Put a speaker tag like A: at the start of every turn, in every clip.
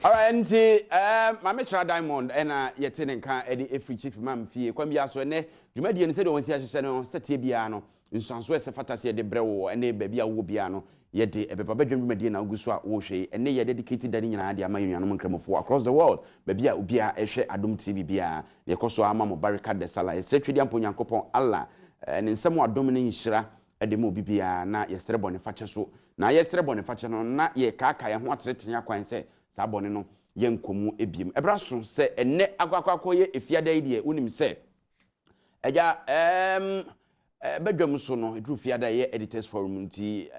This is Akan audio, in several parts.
A: All right, nti Mama Tra Diamond ena yete ne nka edi efri chief mam fie kwam bia so ne dwumadi ne se de wonsi ahyehye no setie bia no nsanso ese fatase de brewo ene ba bia wo bia no yede ebepa badwumadi na oguso a wo hwe ene ye dedicated dani nyina de ama yuanum nkramofo across the world ba bia obia ehwe Adom TV bia ye koso ama mo barika de sala ye setwedi ampo nyankopon Allah ne nsem Adom ne nhira de mo bibia na ye sere bone fache so na ye sere bone fache no na ye kaaka ye ho atreten akwan se sabone no yenkomu ebiem ebraso se enne agwakwa ye efiada yi de unim se eja badwam so no edru fiada ye editors forum nti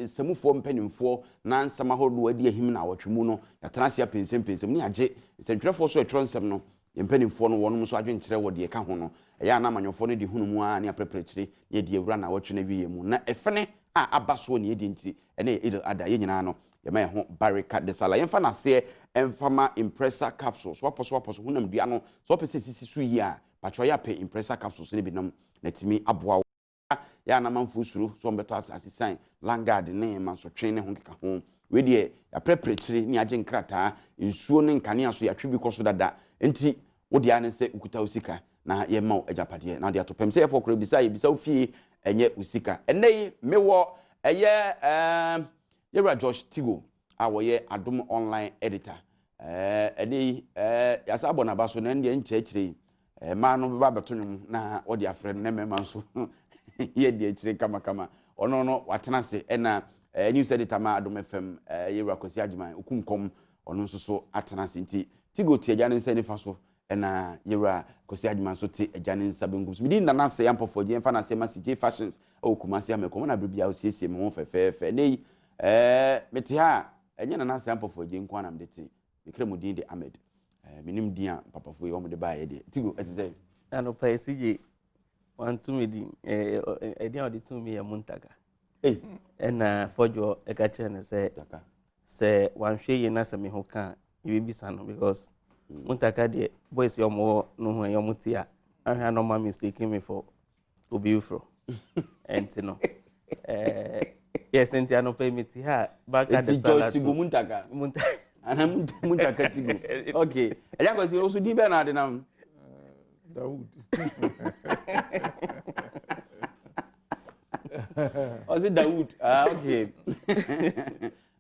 A: samufo mpanimfo na nsama hodo adi ahim na awotwemu no yatrasia pensempensem ni age sentwerefo so etronsem no mpanimfo no wonum so adwenkyere wo de ka ho no eya na amanyofo no de hunumu a ne apreprechire ye de ewura na awotwene wiye mu na efene a abaso ne edi nti ene edel ada ye nyina no yema ho barika de sala yemfa na se emfama impressor capsules waposo hunam dua no so pese sisi su yi a patro ya pe impressor capsules ne binam natimi aboa ya na manfo suru so mbeto asase san langard ne mansotwe ne ho keka ho we de ya preprechire ni age nkrata nsuo ne nkane aso ya twibi koso dada enti wo de ane se ukuta usika na yema o ajapade na de atopem se efo kro bisa ye bisa ofie enye usika enei mewo eye Yera Josh Tigo awoye Adom online editor edi yasa bona baso na ndie nchechire ma no ba beto nwum na odi afre na mema nso ye die chire kama ono no watena se na news editor ma Adom FM Yera Kosi Ajiman okunkom ono nso so atena se nti Tigo tie agya ne nsa ni fa so na Yera Kosi Ajiman so tie agya ne nsa bengum so midi nana se yampofo je mfa na se ma CJ Fashions okumasi amekomo na bibia osiesie mo fefefe nei meti ha enye na nasa ampofo je nko anam deti mikremu din de Ahmed minim dia papafo ye omde ba ye de Tigo etize
B: ano pa CJ wantu me din dia odi tu me ye Muntaka na fojo e ka che ne se wanhwe ye na se me ho ka e bi sa no because Muntaka de boys yo mo no ho yo mutia ahwa no ma mistake me for obi ufro entino yes, enti ano pay me ti ha baka de salad.
A: Tigo Muntaka. Ana Muntaka Tigo. Okay. Eja ko si osu di be na de nam.
C: Daoud.
A: Osi Daoud. Ah, okay.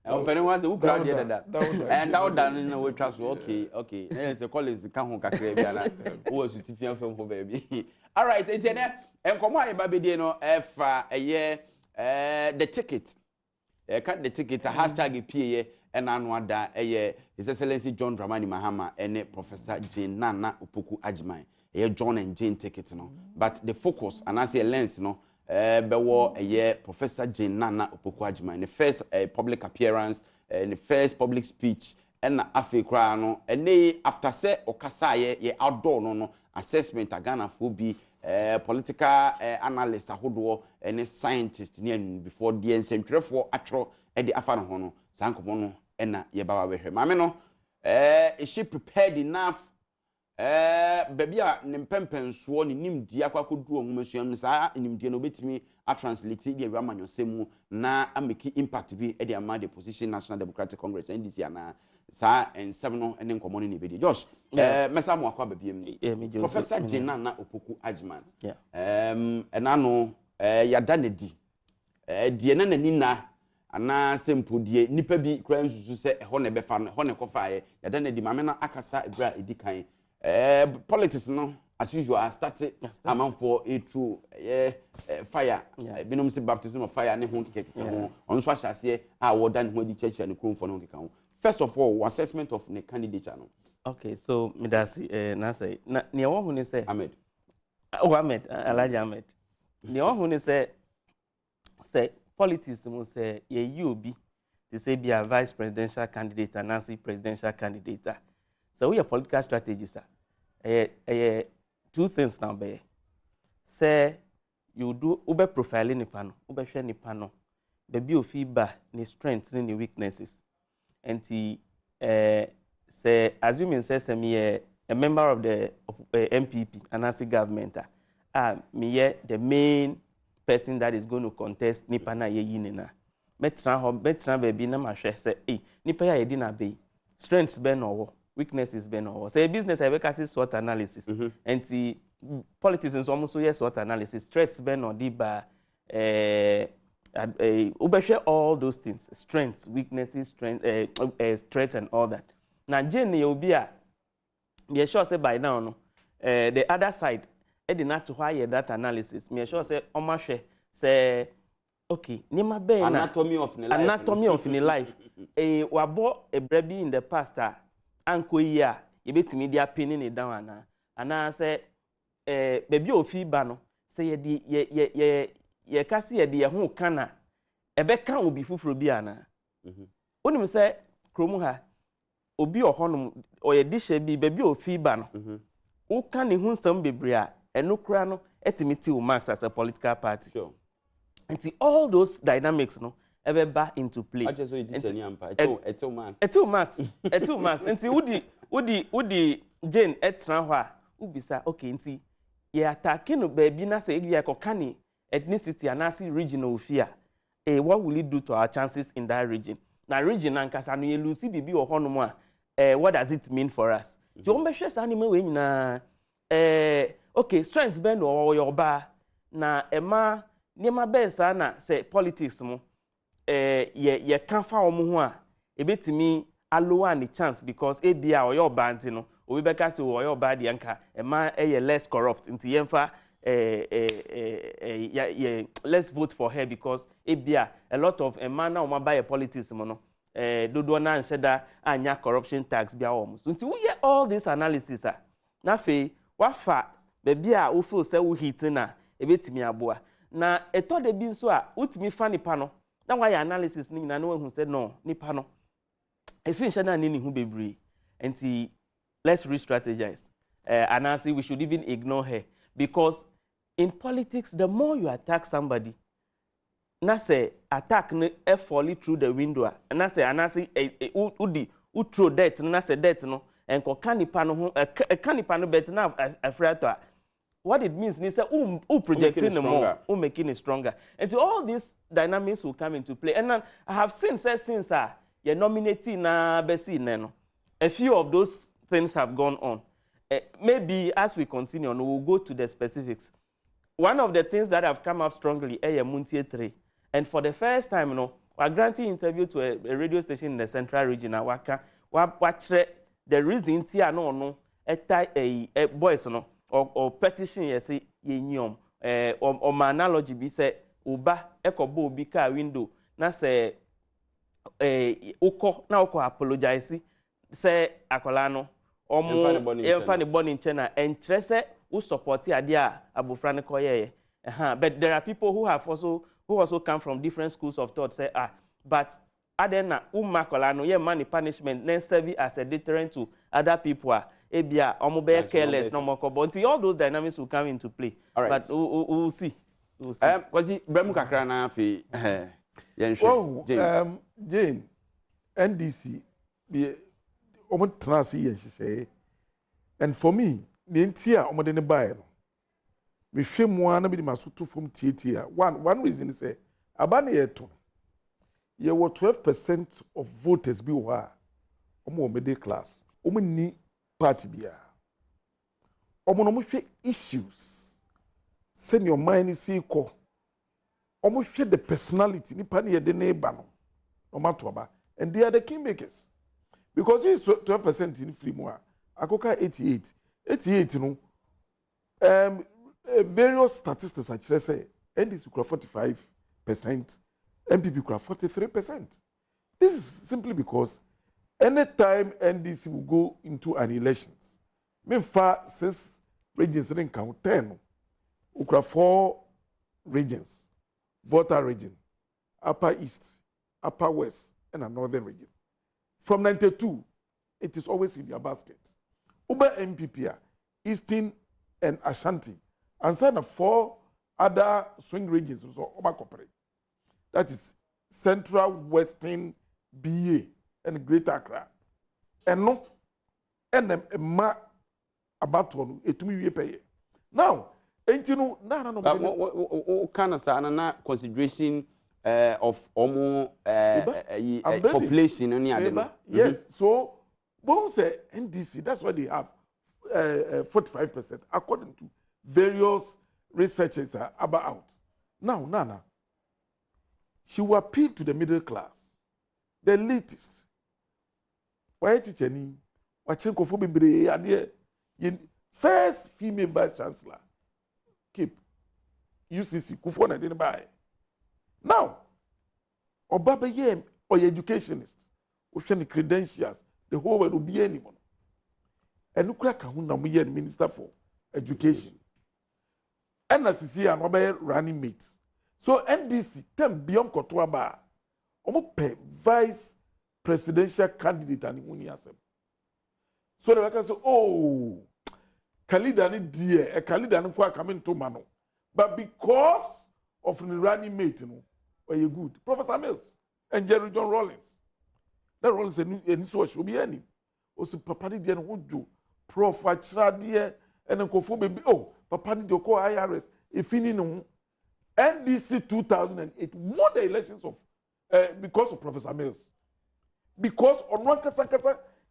A: Open one say who crowd there that. And Daoud na we trust. Okay. Na say college ka ho kakra bia na. Wo su ti fian fam for baby. All right, enti na enkomo aye ba be die no efa eye the ticket cut the ticket hashtag PA and anwada His Excellency John Dramani Mahama and Professor Jane Nana Opoku Ajiman John and Jane ticket no but the focus and I say lens no bewo Professor Jane Nana Opoku Ajiman the first public appearance the first public speech and Africa no and after say okasa ye outdoor no assessment Ghana for be political analyst ahodo any scientist near before the ensentwerefo atro e de afa no ho no sankomo no na ye ba wa hwe mame no is she prepared enough baby a ne mpempenso ne nimdi akwakodu onwumasua sa nimdi no betimi a translate the amanyosemu na ameki impact bi e de ama the position National Democratic Congress NDC ana sa ensem no ene nkomo ne bedi Josh mesa mo akwa babiem Professor Jane na Opoku Ajiman enano yada ne di die na nani na ana sempo die nipa bi kra nsusu se ho ne befa no ho ne kofa yada ne di mame na akasa ebra edikan politics no as usual started among for a true fire binom se baptism of fire ne ho keke ho on so ahase a wo dan ho di church ne krom for no keke ho. First of all, assessment of the candidature. Okay,
B: so midasi na say na ne wo hu ni say
A: Ahmed.
B: Ahmed Elijah Ahmed. Ne wo hu ni say politics mo say ye obi to say be a vice presidential candidate and Nancy presidential candidate. So we are political strategies two things now be. Say you do ube profiling nipa no, ube hwe nipa no. Be ofiba ni strengths ni weaknesses. And say assuming says me a member of the MPP and as government me the main person that is going to contest nipa na ye yinina metra baby na ma hwe say nipa ya ye di na be strengths ben or weaknesses ben or say business I work as SWOT analysis and the politics is almost yes SWOT analysis strengths ben or diba share all those things strengths weaknesses strengths and all that now Jane you be sure say by now no the other side did not to hire that analysis me sure say omashe say okay nima be
A: anatomy of the
B: life wabo ebrebi in the past anko year you betimi dia pinning it down ana say baby ofi ba no say ye kasi ye de ho kana ebe kan obi fufuro bi ana onim say kromu ha obi ohonum oye dishe bi baby ofi ba no o kan ne hu nsam bebre a eno kura no etimiti o max as a political party
A: sure
B: and all those dynamics no ebe ba into play
A: I just so you teach any ampa eto max
B: nti udi Jane etra ho a ubisa okay nti ye attack no baby na say ye kokani ethnicity anasi regional fear what will it do to our chances in that region na region ankasa no ye lose bibi wo hono mu a what does it mean for us ti on be hwe sa anime we nyina okay strengths ben no your ba na ema niema ben sa na say politics mu ye kan fa wo mu ho a ebetimi alowa ni chance because ebia o your ba nti no obi beka say o your ba de nka ema less corrupt nti yemfa let's vote for her because ebia a lot of man na o ma buy politics mo no dodo na nsheda anya corruption tax bia wo so nti we all this analysis na fe wafa baby a wo feel say wo hit na ebetimi aboa na eto de bi nso a utimi fa nipa no na wa ya analysis ni na no hu say no nipa no efi nsheda na ni hu bebre nti let's re-strategize and I say we should even ignore her because in politics the more you attack somebody na say attack no fall through the window na say u throw death na say death no enko kanipa no ho kanipa no bet na afrato what it means ni say projecting the more making it stronger and so all these dynamics will come into play and I have seen since you nominating na besi no a few of those things have gone on maybe as we continue on we'll go to the specifics. One of the things that have come up strongly is Muntie 3. And for the first time, we're granting interview to a radio station in the central region. Watch the reason a boys or petition or my analogy be say uba ekobo obi ka window na say uko na uko apologize say akola no emfa ne boni nchena entrese who support idea abofra ne koyeye but there are people who also come from different schools of thought say but adena makola no ye money punishment then serve as a deterrent to other people ebia omo be careless no more but all those dynamics will come into play. All right. But we'll see
A: kwasi bremu kakra na afi
C: Jane NDC be omo transi ye and for me the entire omode ne buy no me hwemu ana bi ma so to from tietia one reason is say abane yeto ye were 12% of voters bi wa omo middle class omo ni party bia omo no mo hwe issues send your mind see ko omo hwe the personality ni pa ne ye de ne ba no omo to ba and they are the kingmakers because it's 12% in free mo akoka 88 no various statistics actually say NDC could 45%, MPP could 43%. This is simply because anytime NDC will go into an elections, mean far 6 regions didn't count 10. We could 4 regions, voter region, upper east, upper west, and a northern region. From 92, it is always in their basket. Uber MPP, Eastern and Ashanti, and then 4 other swing regions also cooperate. That is Central, Western, BA, and Greater Accra. And no, and a ma about one, it me pay. Now, ain't you know,
A: what kind of consideration of almost population?
C: Yes, so But say NDC, that's why they have 45%, according to various researchers about. Now, Nana, she will appeal to the middle class, the elitist. Why teacher ni? Watching Kofobi idea. First female vice chancellor, keep UCC Kufo na didn't buy. Now, Obaba ye or educationist, the credentials, the whole world will be anyone. And look like a minister for education. And as you see, I'm running mate. So NDC, them beyond Kotuaba, pay vice presidential candidate and Uniasem. So the workers say, oh, Kalida ni dear, a Kalida no kwa coming to Mano. But because of the running mate, you know, were you good? Professor Mills and Jerry John Rawlings. That Rawlings and so should be any. Also, Papa did who do Prof. Achradie and Uncle baby. Oh, Papa did call IRS. If you know NDC 2008 won the elections of because of Professor Mills. Because on one kasa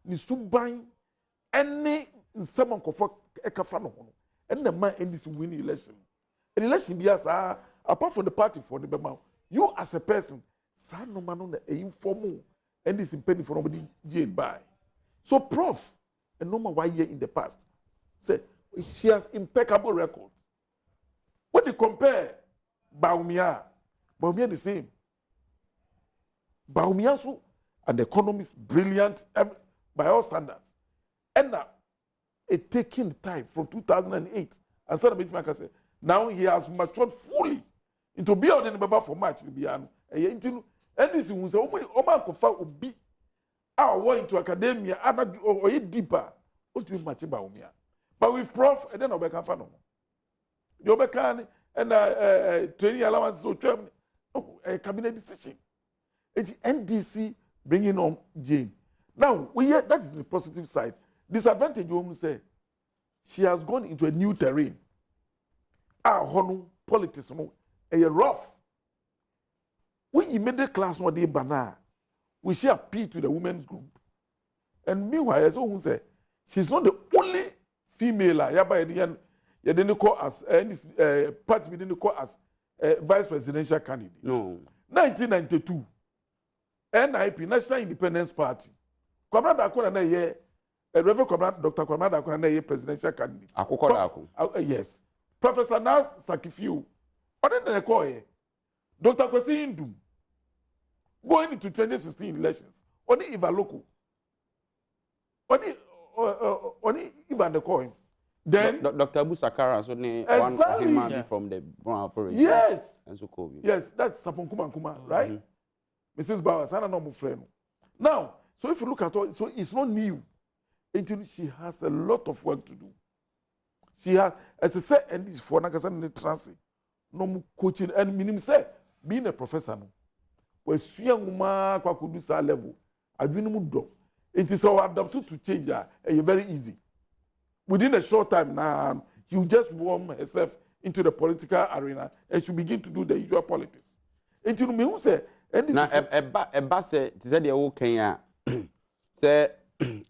C: ni suban any someone for ekafano and the man NDC win election. An election be as apart from the party for the Bema, you as a person, son no man on the informal NDC penny for nobody jail by. So Prof, a normal 1 year in the past, say she has impeccable record. When you compare Baumia the same. Baumia so an economist, brilliant by all standards. And now, it taking time from 2008. And so the say, now he has matured fully into building the Baba for March. And this is Omar Kofa will be our into academia or deeper. What do you match about me? But with Prof, and then Obeka Fano. The Obeka and training allowance so term, a cabinet decision. It's NDC bringing on Jane. Now, that is the positive side. Disadvantage, you want to say, she has gone into a new terrain. Politics, a rough. When you middle class, what they banana, we shall appeal to the women's group. And meanwhile, as who say, she's not the only female. You didn't call us, party didn't call us vice presidential candidate.
A: No.
C: 1992, NIP, National Independence Party. Kwamna Dakuna na ye, Reverend Kwamna, Dr. Kwamna Dakuna na ye presidential candidate. Yes. Professor Nas Sakifiu. Other than the call ye, Dr. Kwesi Indum. Going into 2016 elections. Only Ivaloko. Only Ivan the coin. Then
A: Dr. Abu Sakara, so one of him from the Brown operation.
C: Yes.
A: And so COVID.
C: Yes, that's Saponkuma Kuma, right? Mrs. Bowers, I don't know my friend. Now, so if you look at all, so it's not new. Until she has a lot of work to do. She has, as I said, and this for Nakasan in the transit, no coaching, and minimum say, being a professor, no, where Suyanguma could do sa level, I do no do. It is our adapted to change her, and very easy. Within a short time now, you just warm herself into the political arena, and she begin to do the usual politics. Until me who say, and this
A: now a bass said the old Kenya say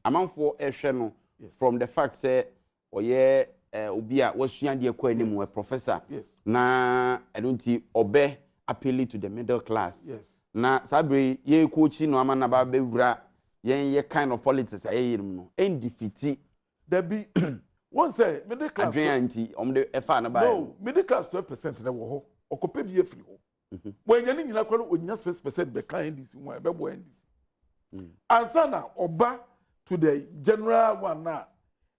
A: amount for a channel from the fact say or yeah ubia was the a professor.
C: Yes.
A: Na I don't see obey appealing to the middle class.
C: Yes.
A: Na sabri ye coaching no amana ba bewura ye kind of politics aye no en defeat
C: there be one say middle class
A: advanti the efa na ba
C: no middle class 12% na wo ho okope bi efiri ho when you nyina kwano onya 6% be kan this one be bo NDC ansana oba to the general one na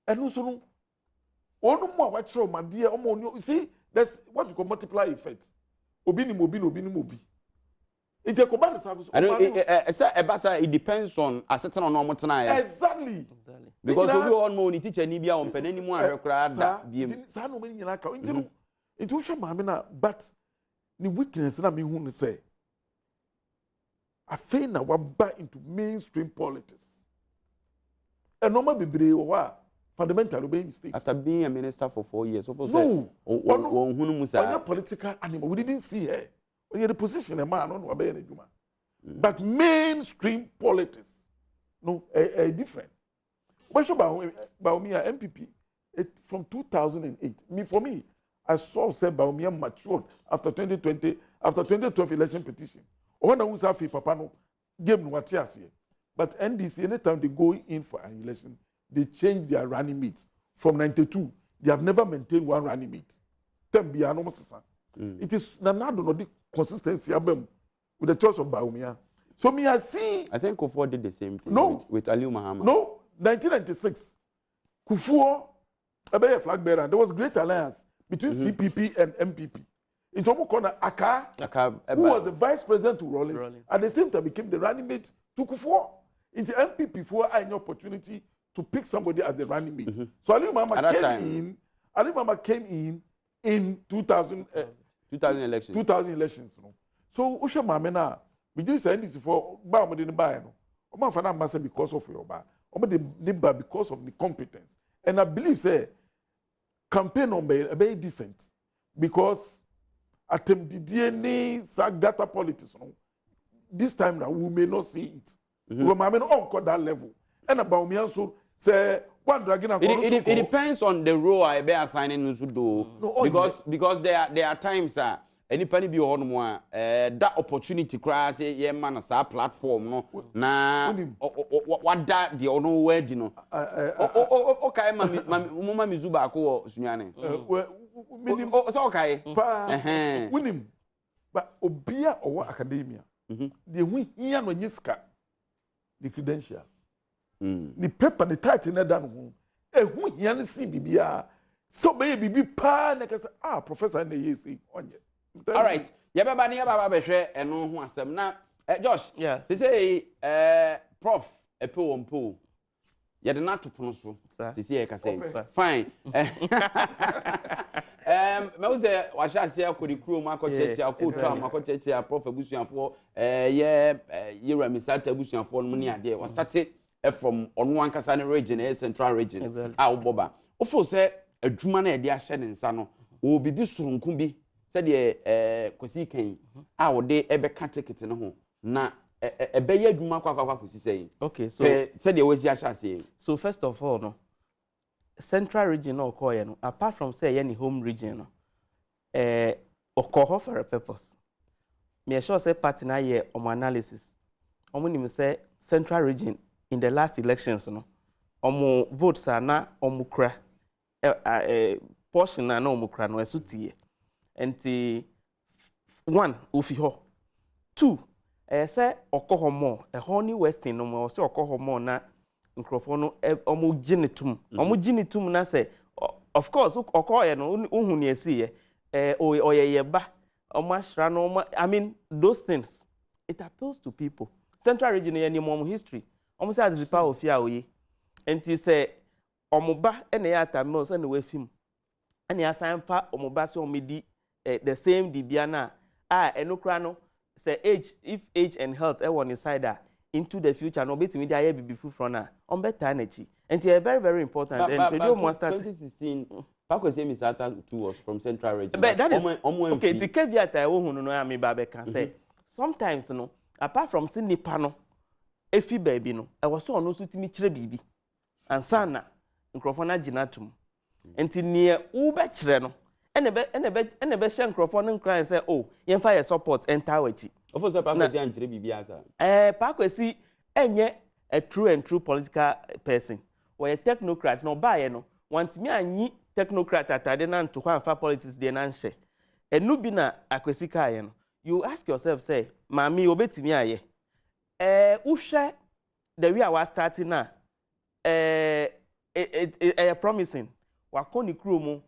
C: enu so no onu mo wa kire o made o see there's what you call multiply effect obi ni obi it e ko ba service
A: it depends on a certain on normal tonight
C: exactly
A: because we all know ni teacher ni bia on penani mu ahwekra da biem
C: sa no me nyina ka into hwe maame na but the weakness na me hu no say afei na waba into mainstream politics and normal bebre wa fundamental obey mistakes
A: after being a minister for 4 years so
C: no
A: on hunu musa
C: on political animal we didn't see her when you the position a man on obey na juma but mainstream politics no a different But Baumia MPP from 2008. For me, I saw say Baumia matured after 2020, after 2012 election petition. When I was happy, Papa no game no here. But NDC, anytime they go in for an election, they change their running mates. From 92, they have never maintained one running mate. It is Nanado the consistency with the choice of Baumia. So me I see.
A: I think Kufuor did the same thing with Aliu Mahama.
C: No, 1996, Kufuor, a flag bearer. There was great alliance between CPP and MPP. In Tomo Corner, Aka, who was the vice president to Rawlings, at the same time became the running mate to Kufuor. In the MPP, for I had an opportunity to pick somebody as the running mate. So Aliu Mahama came in 2000
A: elections.
C: 2000 elections. No? So Usha Mamena, we just say this for Bama didn't buy no. Oma fana must because of your bar. Oma they buy because of the competence. And I believe say campaign number a very decent because attempt the DNA data politics. No? This time now we may not see it. We may not cut that level. And about me also say one dragon.
A: It depends on the role I be assigning to do. Because there are times anybody be on one that opportunity crash yeah man as a platform no na what that the ono word you know okay mama mizuba ko sunyane so okay
C: winim but obia or academia the win here no nyiska the credentials the paper the title na dan ho ehu here no see bibia so be bibi pa na kasa professor na yesi onye.
A: All right. Yababa ni yababa behwe eno ho asem na Josh.
B: Yeah.
A: Say prof epe wompo. Ye de na topono so. Sisi e ka say. Fine. Me say wa sha se akodi kuro ma akochechi akoto ma akochechi prof abusuanfo ye Misata abusuanfo no ni ade. We started from onu ankasa ne region central region. Oboba. Ofo say adwuma na ye de ahye ne nsa no. O bibi surunku bi said kwasi kan a wo de ebe ka ticket no ho na ebe ye adwuma kwa kwasi say.
B: Okay, so
A: said the was say.
B: So first of all no central region no call no apart from say any home region no okoho for a purpose. Me sure say party na ye analysis. Omo nim say central region in the last elections no omo votes are na omo kra portion na omo kra no esutie. And one, ufi ho. Two, say okoho more. A honey western no more. Say okoho more na microphone omu genitum. Omu genitum na say. Of course, okoho ye no unhu ne esi ye. Oye ba. Omashra no. I mean those things. It appeals to people. Central region ye ni mo history. Omu say azipa ofia oye. And say omu ba ene ya atamil say no we film. Ene ya san fa omu ba so omedi the same dibiana enokra no say age and health one inside into the future no betimi dey aye bibi fu from na on better na chi and it very very important and radio must start
A: 2016 Pakwese Misata too was from central region
B: but that is okay the caveat I wo hunu no am ba be can say sometimes no apart from sin nipa no efi baby no e was so no so timi kire bibi ansa na microphone aginatum enti ne u be kire no ene be share microphone and cry say oh yemfa your support enter wachi
A: ofo say Pakwese anjire bibi asa
B: Pakwese enye a true political person or a technocrat no buy no want me anyi technocrat atade na nto kwa fa politics dey na nhye enu bi na Akwesi kaye no you ask yourself say mami obetimi aye uhwe the way I was starting na promising wakoni krumu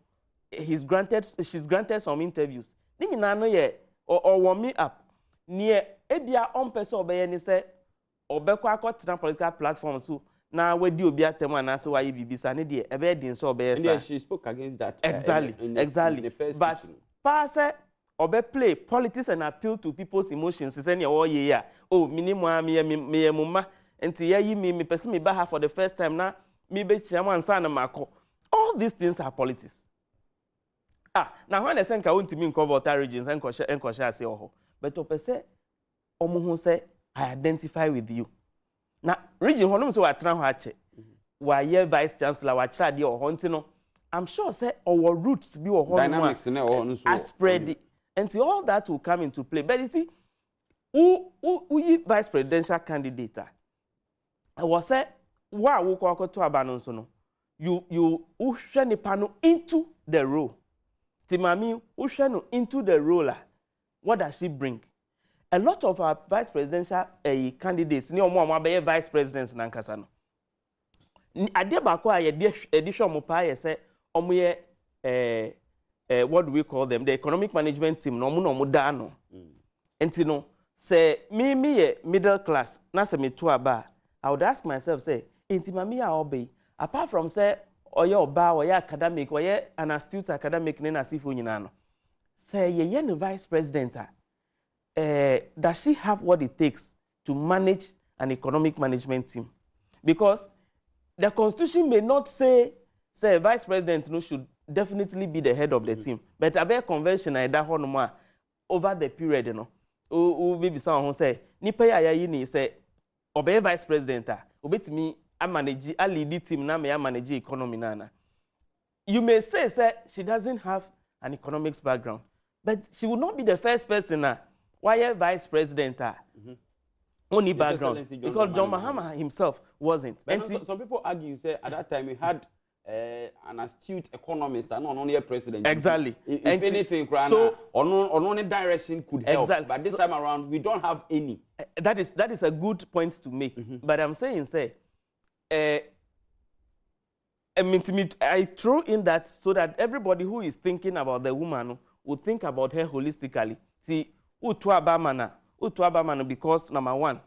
B: she's granted some interviews. Ni nyina no ye or warm me up. Near ebia on person obey ni say obekwa akotena political platforms so na wedi obi atemu anase why bibisa ne de ebe din so obey
A: sa. She spoke against that.
B: Exactly. But pass obe play politics and appeal to people's emotions say ne o ye ya. Oh minimum me mumma enti ye yi me person me ba for the first time na me be chiama ansa na mako. All these things are politics. Now when I say I want to cover other regions and say oh, but to say omo hu say I identify with you. Now region honum so atran ho ache. why vice chancellor wa chade o honti no I'm sure say our roots be o
A: dynamics na o
B: as spread and all that will come into play. But you see who vice presidential candidate I was say wa wo ko to aba no so no you hwe nipa no into the role timami hwe no into the role. What does she bring? A lot of our vice presidential candidates ni omo be vice presidents na nkasa no ade ba ko aye edition mo pa ye say omo ye what do we call them, the economic management team no mo da no enti no say me ye middle class na say me to aba I would ask myself say enti mami ya obey apart from say oye oba oye academic oye an astute academic na sifo nyina no say ye no vice president does she have what it takes to manage an economic management team? Because the constitution may not say vice president no should definitely be the head of the team, but a convention I that one over the period, you know, who be someone who say nipa ya ni say obey vice president obey me I manage I lead the team na me I manage economy nana. You may say she doesn't have an economics background, but she would not be the first person why vice president only background because John Mahama himself wasn't.
A: But some people argue say at that time we had an astute economist and not only a president.
B: Exactly.
A: If anything, so on direction could help. Exactly. But this time around we don't have any.
B: That is a good point to make. But I'm saying I throw in that so that everybody who is thinking about the woman would think about her holistically. See, Utuabamana because number one,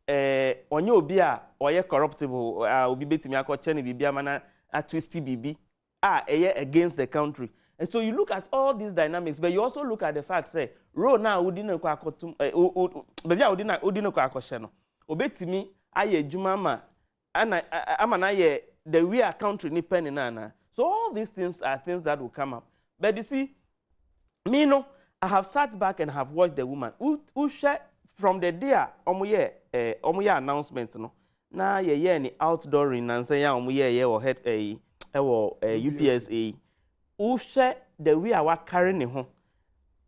B: onye obi a oye corruptible obi betimi akọche ni bibia mana a twisty bibi against the country. And so you look at all these dynamics, but you also look at the fact say ro na udina kwa akotum bibia udina kwa akọche no obetimi aye adwuma ma amana ye the way our country ni pen na. So all these things are things that will come up. But you see me no I have sat back and have watched the woman who share from the day omuye announcement no na ye ni outdooring and say ya omuye or head UPSA who share the way our carrying home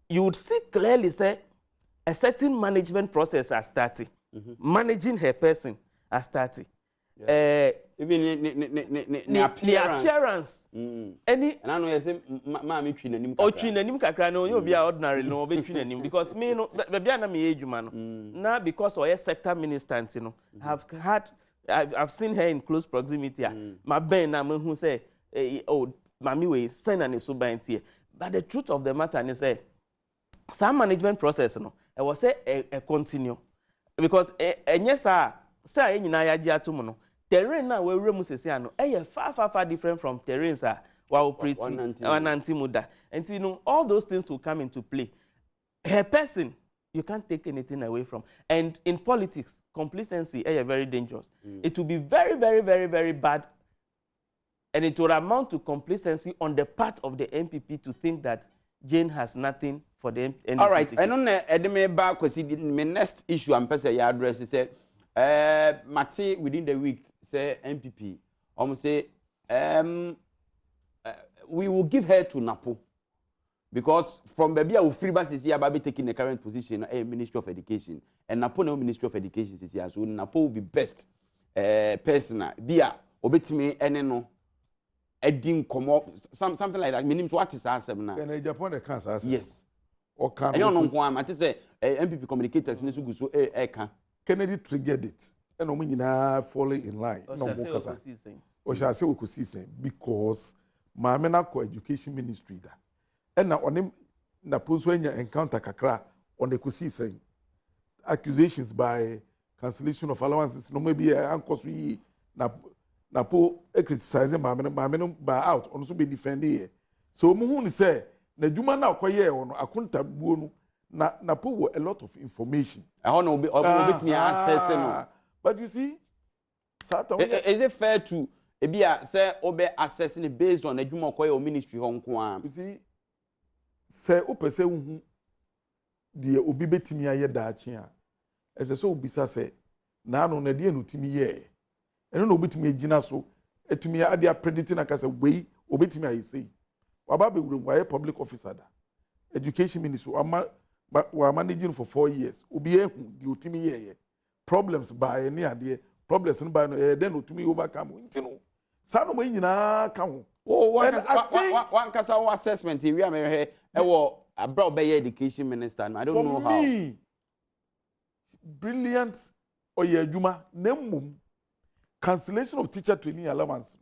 B: you would see clearly say a certain management process has started. Managing her person has started.
A: Even the
B: appearance.
A: Any and I know you say mama twi nanim
B: kakra. O twi nanim kakra no you be ordinary no be twi nanim because me no be na me ejuma no. Na because oye sector minister no I've seen her in close proximity. My ben na me who say oh mami we send an so ban tie. But the truth of the matter is say some management process no I was say a continue because yes say nyina ya gi atom no terrain na we remu sese ano far different from terrains wow pretty wananti muda and you know all those things will come into play. Her person you can't take anything away from, and in politics complacency very dangerous. It will be very bad, and it will amount to complacency on the part of the MPP to think that Jane has nothing for the NDC.
A: All right, I don't know edeme ba kwesi my next issue am person ya address is Mati within the week say MPP almost say we will give her to Napo because from baby I will free bus is here baby taking the current position Ministry of Education and Napo no Ministry of Education is here so Napo will be best person bia obetimi ene no edin komo something like that meaning what is answer na
C: in Japan the cancer
A: yes
C: or can
A: I don't know why I say MPP communicators ni so go so can
C: Kennedy triggered it and we nyina falling in line no more kasa o sha say we could see because maame na ko education ministry da and na onim na poso anya encounter kakra on the kusi saying accusations by cancellation of allowances no maybe ankoso yi na po criticizing maame no ba out on so be defending here so mu hu ni say na djuma na akoye ono akunta buo no na po a lot of information
A: I don't know bit me access no
C: but you see
A: is it fair to ebia say obe assessing it based on adwuma okoye o ministry ho nko am
C: you see say opese hu de obi betimi aye daache a ese so obisa say na no na de enutimi ye ɛno na obetumi agyina so etumi ade apredicting akasa wei obetumi ayi sei waba be wura wayɛ public officer da education ministry wa managing for 4 years obi ehu di otumi yeye problems by any ade problems no by no then otumi overcome nti no saa no man nyina ka ho
A: one kasa assessment we am here e wo abra obey education minister I don't know how
C: me, brilliant oye adwuma na mmom cancellation of teacher training allowance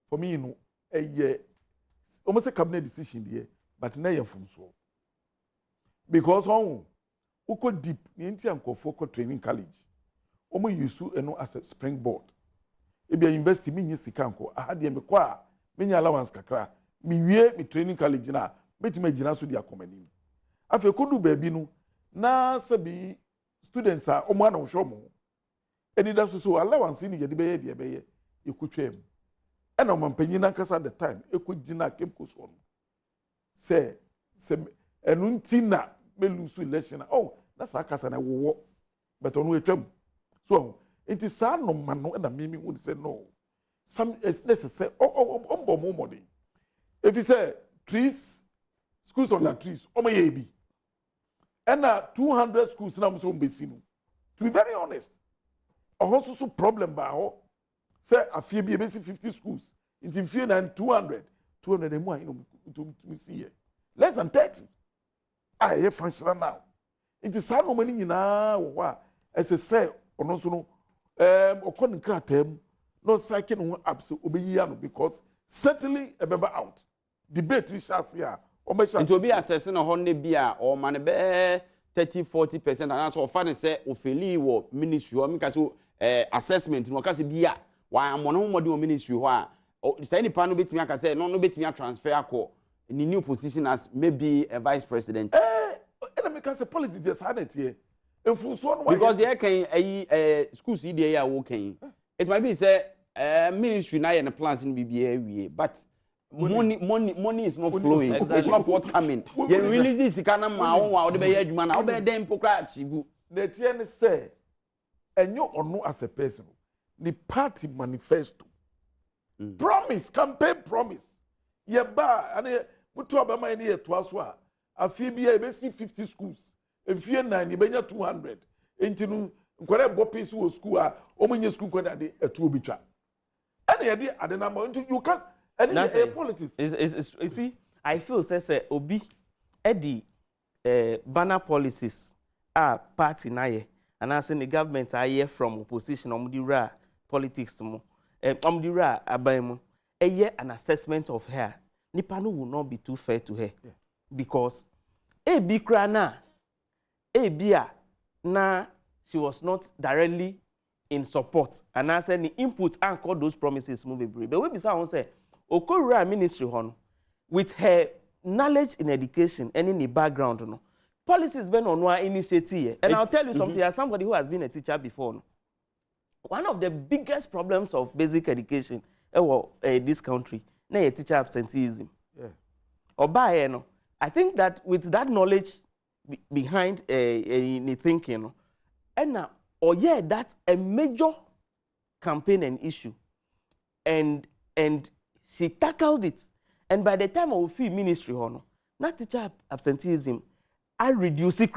C: for me no almost a cabinet decision there but na from so because uko deep ni nti ankofo ko training college omo use eno as a springboard e bia university mi nyi sika anko ahade me kwa a me nya allowance kakra mi wie mi training college na betima gina so dia komani afi kodu baabi no na sabi students a omo ana hwo mo eni da so allowance ni ye de beye ekutwam ena o mampanyin na kasa the time ekugina kemko so no se enu nti na me lose election that's akasa na wo but onu etwam so it is sad no man no na me would say no some is necessary ombo if you say trees schools on the trees omoye bi and 200 schools na so mbesi no to be very honest so problem ba ho say afie bi ebesi 50 schools into fie na 200 emu ayi no to see here less than 30 I functional now. It is sad no money nyina wo a as I say ono so no okon kratem no psyche no abso obeyi ano because certainly a member out debate we shall see here o me shall
A: to be assessing no ne bia o man be 30-40% and as of fan say o feli wo ministry o meka so assessment no ka se bia wa amono ho mode o ministry ho a say ni pa no betimi aka say no betimi transfer akọ in the new position as maybe a vice president.
C: Because the politics is hard here.
A: Because they can schools they are working. It might be say ministry now and the plans in BBA, but money is not flowing. Exactly. It's not forthcoming. You release this kind of or the bad man. How bad them pokrachi?
C: The TN say, and you or no as a person, the party manifesto, promise, campaign promise. Yeba and mutu abama ni yetu aswa afie bia ebesi 50 schools efie 9 ebenya 200 enti nu nkware bo pese wo school a omunye school kwada de etu obitwa and ye de ade number enti you can and the politics
B: is you see I feel say obi edi banner policies are party na ye and as in the government aye from opposition omudira politics mu omudira aban mu an assessment of her. Nipano will not be too fair to her. Yeah. Because Krana, na she was not directly in support. And I said the inputs and call those promises moving. But we beside say Okora ministry with her knowledge in education and in the background, policies been on one initiative. And I'll tell you something, as somebody who has been a teacher before, one of the biggest problems of basic education this country, na teacher absenteeism. Yeah. I think that with that knowledge behind the thinking, that's a major campaign and issue, and she tackled it. And by the time of the ministry, not teacher absenteeism, I reduce it.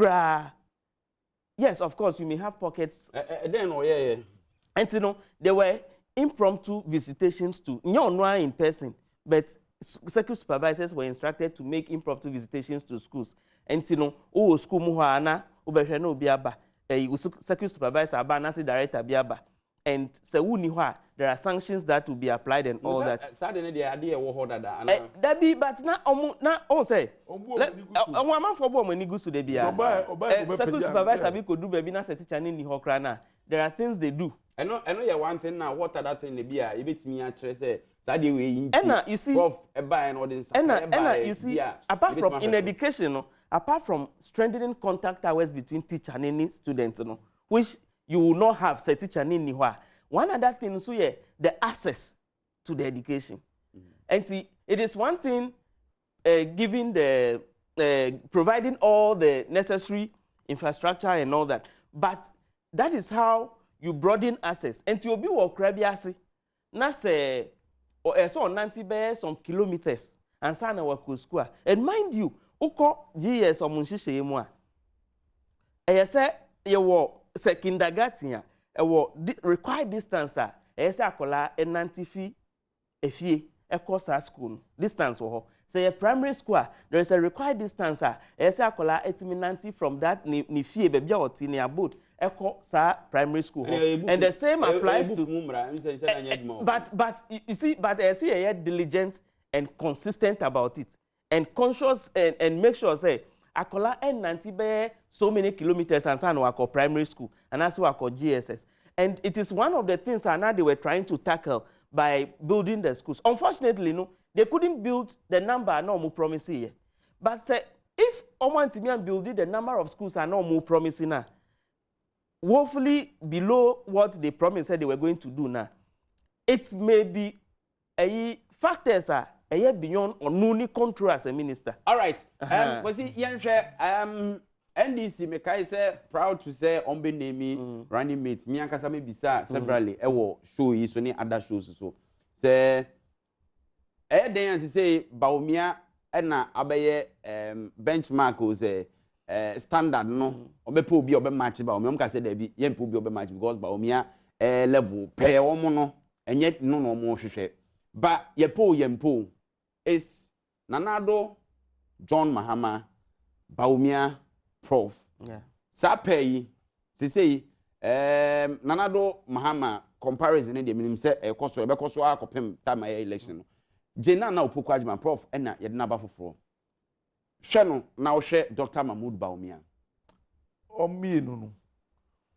B: Yes, of course, you may have pockets. And there were impromptu visitations to not in person, but circuit supervisors were instructed to make impromptu visitations to schools. And school muhana ubeshano biaba circuit supervisor abana say director biaba and there are sanctions that will be applied and all that.
A: Suddenly the idea
B: that be but na say man for bo mani gusu de bia circuit supervisor bi could do baby na teacher ni hokra na there are things they do.
A: I know yeah one thing now. What other thing they be a bit me actually say that they way
B: you see you see apart from in education apart from strengthening contact hours between teacher and any student which you will not have say teacher ni one other thing so yeah the access to the education and see it is one thing giving the providing all the necessary infrastructure and all that, but that is how you broaden access. And you be wo krabiase. Na say so 90 some kilometers and sana wa school. And mind you, uko GS or munshise yemu a. E say ye wo say kindergarten a e wo required distance a e say akola e 90 fi efie e course school distance wo ho. Say a primary school, there is a required distance. Esa akola etimi 90 from that ni fie baby oti ni abode. Eko sa primary school. And the same applies to. But you see, but I see a diligent and consistent about it, and conscious and make sure say akola N90 be so many kilometers and so on primary school and that's what GSS. And it is one of the things that now they were trying to tackle by building the schools. Unfortunately, no. They couldn't build the number no more promising. But say, if Oman Timian building the number of schools are no more promising now, woefully below what they promised said they were going to do now, it may be a factors are a year beyond or no control as a minister.
A: All right. Was it NDC Mekai say proud to say on be name running mate. Me and Kasame Bisa severally show is any other shows so. Say then say Baumia na abeye benchmark o say standard no obepo bi obe match ba o me say there bi yempo bi obe match because Baumia level pay omo no enye no no mo hwehwe ba yempo is Nanado John Mahama Baumia Prof sa pay say Nanado Mahama comparison e dey minim say ekoso ebekoso akopem time election Jena na opoku ajima prof ena yede na ba foforo hwe no na wo hwe Dr. Mahmoud Baumia
C: omi no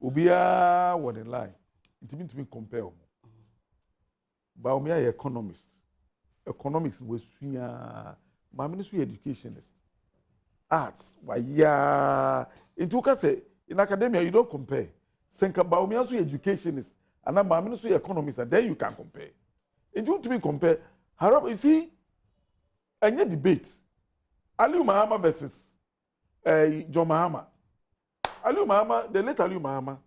C: obia what the lie it mean to me compare Baumia economics we suya ma ministry educationist arts waya into ka say in academia you don't compare senka Baumia so educationist and ma ministry economist and then you can compare it won't to me compare. You see, any debate, Aliu Mahama versus John Mahama. Aliu Mahama, the late Aliu Mahama,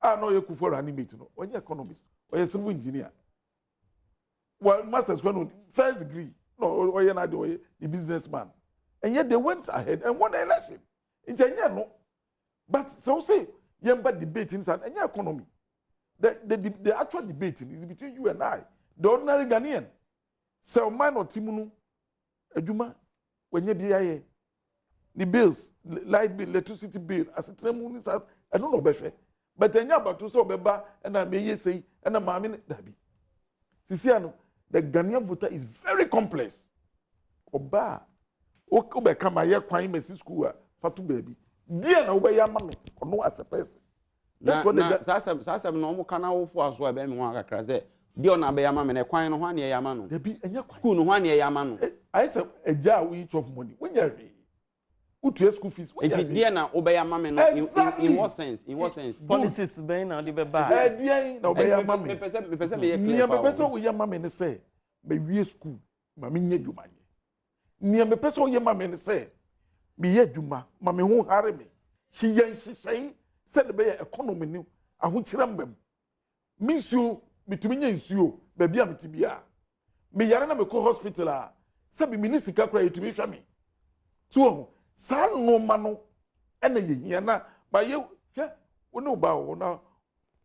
C: I know you could for animate, or you economist, or you civil engineer. Well, master's when first degree, no, or you not the businessman. And yet they went ahead and won the election. It's a year, no. But so say, you but debating inside any economy. The actual debating is between you and I, the ordinary Ghanaian. So man or Timunu, Ejuma, when you be the bills, light bill, electricity bill, as a tremor is up, I don't know better. But then you about to so beba and I may say, and a mammy dabi. Sisiano, the Ghanaian voter is very complex. Oba, Okobe Kamaya Kwai Messi school, Fatu baby. Dear no way, mammy, or no as a person. That's what the Sasam normal canal for us, where Ben Waka Dio na be yama me ne kwan no hwan ye yama no. Debi enya
A: school no hwan ye yama no.
C: I say eja we each of money. When you utu school fees.
A: If dia na obe yama me no in what sense? In what sense?
B: Policies be na de be ba.
C: Dia na obe yama me.
A: Me pese me ye clear.
C: Me pese we yama me ne say me wie school ma me nya dwuma nye. Me pese we yama me ne say me ye dwuma ma me hu hare me. Shi yan shi sai say de be economy ni ahu kire mbam. Minsu mitumi nya nsuo baby a mitibia me yare na me ko hospital a sabi minisika kra yitumi hwa me so sa no ma no ena ye hia na ba ye hwe wonu ba wo na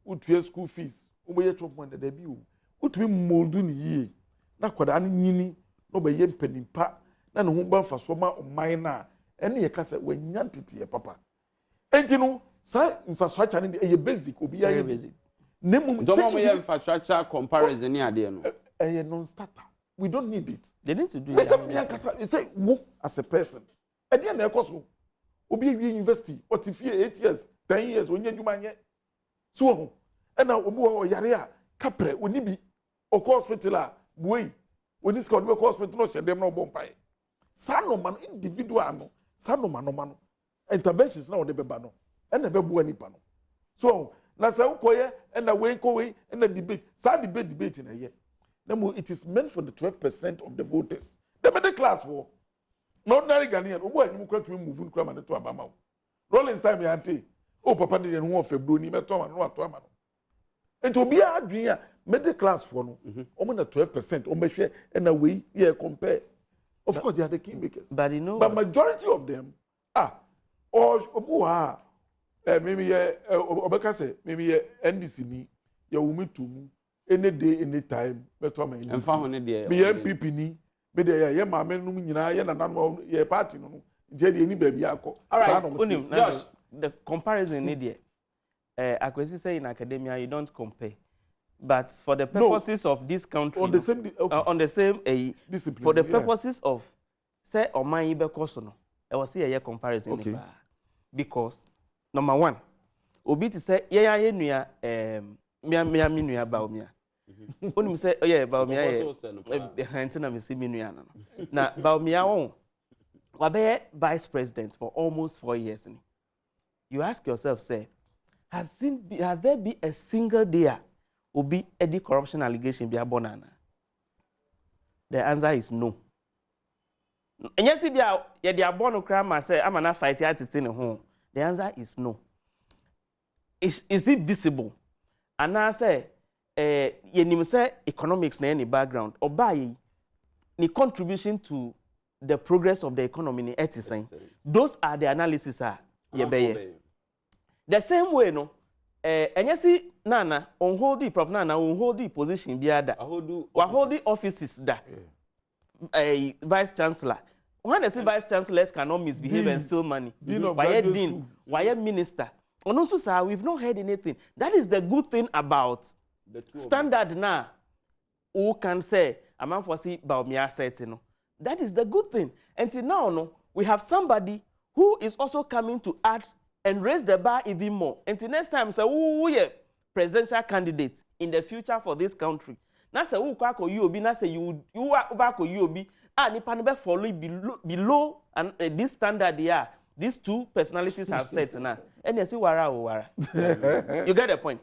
C: utue school fees wo ye chop money da bi o utumi moldu ni yie na kwada an nyini no ba ye mpanimpa na ne ho ba fa so ma oman na ene ye kasa wanya ntete papa enti no sa infrastructure ni ye basic obi ya ye
B: basic.
A: Don't infrastructure comparison near there. No.
C: A non-starter. We don't need it.
B: They need to do it.
C: You say, work as a person. At the end of the course, Obi University, what if 8 years, 10 years, when you do my so, and now Obu Yaria, Capre, when you be, or hospital, boy, when this called hospital, no, share them no bompire. Sano man, individual, Sano man, interventions now, the Bebano, and the Bebu any pano. So, na say ukoye and the way go way and the debate sad debate in a year now it is meant for the 12% of the voters the middle class for ordinary Ghanaian obo anyim kra to move nkra ma to abama rolling time ya ante o papa de no of February ni beto ma no ato ama no And to be a dream, middle class for no, almost 12%, or measure and a way, yeah, compare. Of course, they are the kingmakers.
B: But you know,
C: but majority of them, or maybe Obeka say, maybe NDC ni, you will meet to me any day, any time, but I'm in MPP ni, but they are my men, yeah, party, no, any baby. All
B: right, just the comparison in India. I could say in academia, you don't compare. But for the purposes of this country, on the same discipline, for the purposes of say or my ibe kosono, I was see a comparison. Okay. Because number one, obi to say yeah nuya mia nuya baumia. Only say oh yeah baumia hantina me see nuya no. Na baumia won wabe vice president for almost 4 years. You ask yourself, say, has there been a single day will be any corruption allegation be a bonana? The answer is no. And yes, if you are born to say I'm not fighting at it in home. The answer is no. Is it visible? And I say, you say economics na any background or by the contribution to the progress of the economy in those are the analysis the same way no. And you see, Nana, on hold the Prof. Nana, on hold the position, be other. Hold the offices that a vice chancellor. When they say vice chancellors cannot misbehave and steal money, why a dean, why a minister? And also, sir, we've not heard anything. That is the good thing about the standard now. Who can say, a man for see about me asset, you know? That is the good thing. Until now, no, we have somebody who is also coming to add and raise the bar even more. Until next time, say, who are presidential candidates in the future for this country? Now say, who kwako UOB? Now say, you are kwako UOB. Nipa no be follow below and this standard here. These two personalities have set now. And you see wara. You get the point.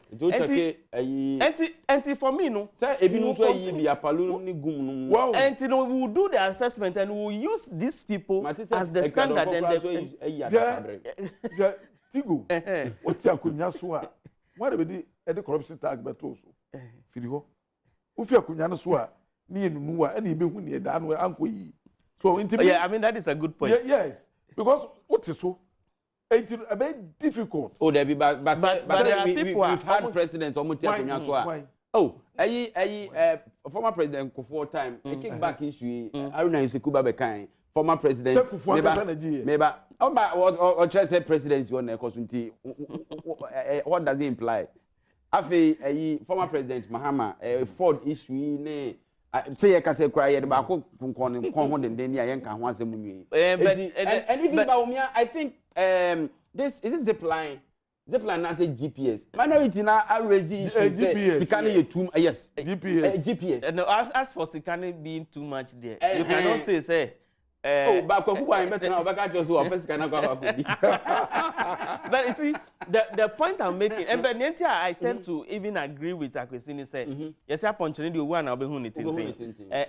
B: And for me, no. Say ebi no so yi bi apalu ni gum no. And we will do the assessment and we will use these people as the standard and the
C: Tigo. What's your kunya so a? What be the corruption tag beto so? Fili ho. Ufi akunya no so a ni enu a na ibehu ni da no anko yi. So
B: yeah, I mean that is a good point.
C: Yes. Because what is so? It's a bit difficult.
A: Oh, there be but we've had presidents almost akunya so a. Oh, former president for 4 time. A kickback issue. Aruna Isekuba bekan. Former president. Maybe. Or just say presidency on the consultancy. What does it imply? Afi former president Mahama Ford issue ne say you can say cry the back kon den ya yenka ho asem nwi. And even Baumia, I think this is zip line na say GPS. Minority na already issue say Sikani you too yes GPS.
B: And as for Sikani being too much there, you cannot say
A: back better just office can go.
B: But you see, the point I'm making, and I tend to even agree with Akwesini say, yes, I punch the one I'll be a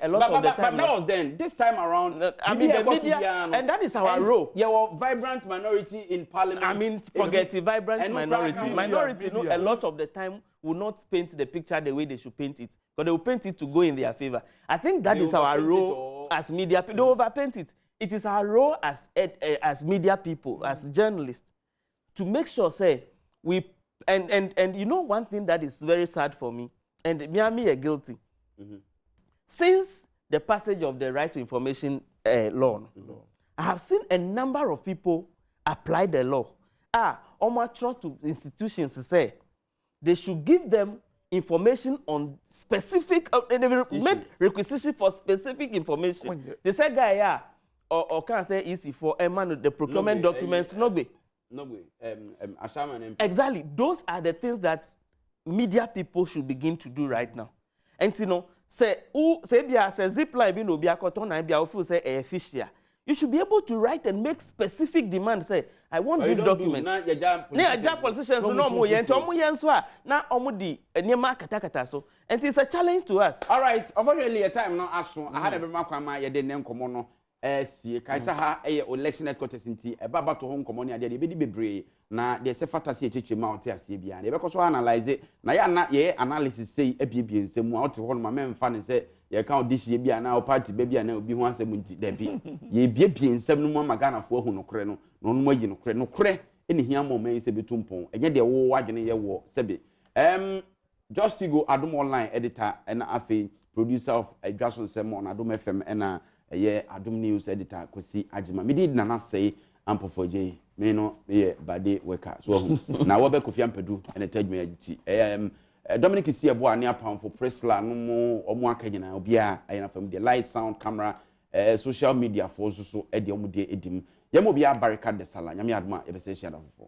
B: lot of the time.
A: But that was then. This time around,
B: I mean, the media, and that is our role.
A: You are vibrant minority in parliament.
B: I mean, forget the vibrant minority. Minority, a lot of the time will not paint the picture the way they should paint it, but they will paint it to go in their favor. I think that is our role as media people. They overpaint it. It is our role as media people, as journalists, to make sure say we and you know one thing that is very sad for me, and me are guilty. Since the passage of the Right to Information law, I have seen a number of people apply the law. Almost to institutions to say they should give them information on specific make requisition for specific information. They say guy or can say easy for the procurement documents exactly. Those are the things that media people should begin to do right now. And you know, say zip line be no be akoton and be awful say official. You should be able to write and make specific demands. Say, I want this document. Politicians no more yen to yen so na omudi nyema katakata so. And it's a challenge to us.
A: All right, unfortunately a time now aso I had a be makwa ma ye de nem komo no. sie kaisa ha election headquarters nti eba bato ho nkomo ne ade de bedi bebre na de se fatasi echeche ma ote asie bia de be ko so analyze na ya na ye analysis sei ebiebie nsem a ote ho no ma memfa ne se ye ka odihie bia na o party be bia na obi ho asem nti da bi ye biebie nsem no ma Ghana fo hu no kore no no ayi no kore eni hia mo man se betumpon enye de wo wadwene ye wo sebe just to go Adom online editor and afi producer of Adwason Sermon Adom FM and Adom News editor Kosi Ajima. Me did nana say ampo for J. Me no ye bade worker. So na wo be Kofi Ampedu and a tell me agiti. Dominic is here boy near pound for press la no mo omo aka nyina obia ayina fam the light sound camera social media for so e de omo de edim. Yemo bia barricade de sala. Nyame adoma e be se hia da fofo.